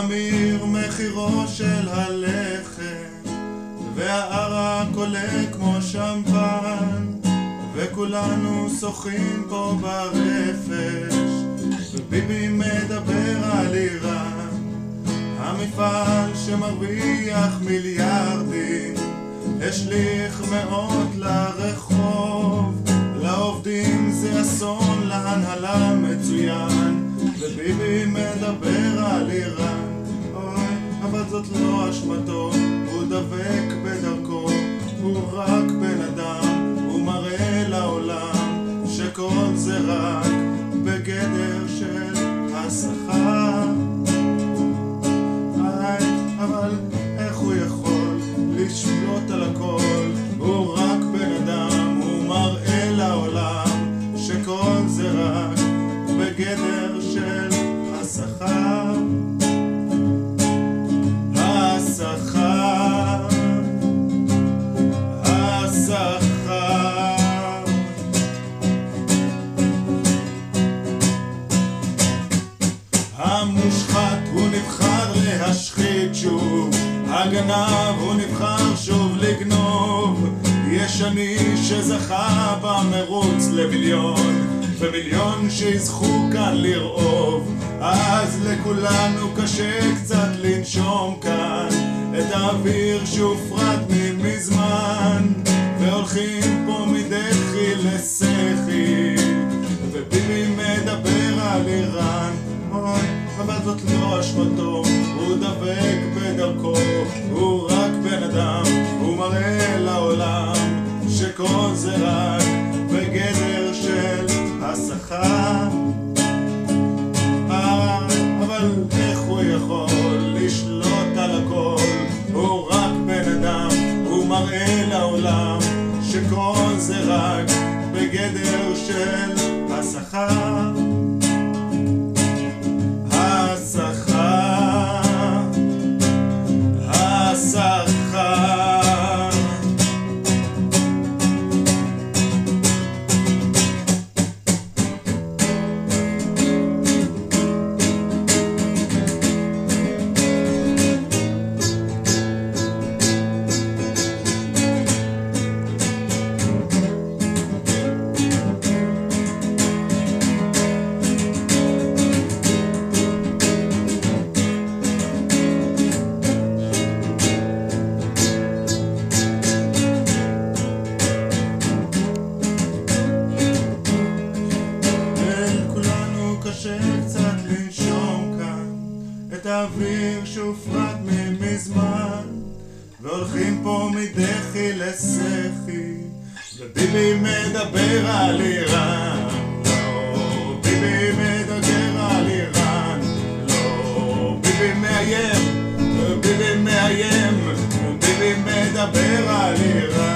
מאמיר מחירו של הלחם, והערק עולה כמו שמפן, וכולנו שוחים פה ברפש, וביבי מדבר על איראן, המפעל שמרוויח מיליארדים, השליך מאות לרחוב, לעובדים זה אסון, להנהלה מצוין, וביבי מדבר על איראן. אוי, אבל זאת לא אשמתו, הוא דבק בדרכו, הוא רק בן אדם, הוא מראה לעולם שכל זה רק בגדר של השכר. אבל איך הוא יכול לשלוט על הכל? הוא רק בן אדם, הוא מראה לעולם שכל זה רק בגדר של השכר. השכר, השכר. המושחת הוא נבחר להשחית שוב, הגנב הוא נבחר שוב לגנוב. יש אני שזכה במרוץ למיליון, ומיליון שיזכו כאן לרעוב. אז לכולנו קשה קצת לנשום כאן את האוויר שהופרד מזמן, והולכים פה מדחי לסחי, וביבי מדבר על איראן. אוי, אבל זאת לא אשמתו, הוא דבק בדרכו, הוא רק בן אדם, הוא מראה לעולם שכל זה רק בגדר של השכר. אבל איך הוא יכול לשלוט על הכל? הוא רק בן אדם, הוא מראה לעולם שכל זה רק בגדר של השכר. השכר, השכר. קצת לנשום כאן את האוויר שהופרד מזמן, והולכים פה מדחי לסחי, וביבי מדבר על איראן. לא, ביבי מדבר על איראן. לא, ביבי מאיים, ביבי מאיים, ביבי מדבר על איראן.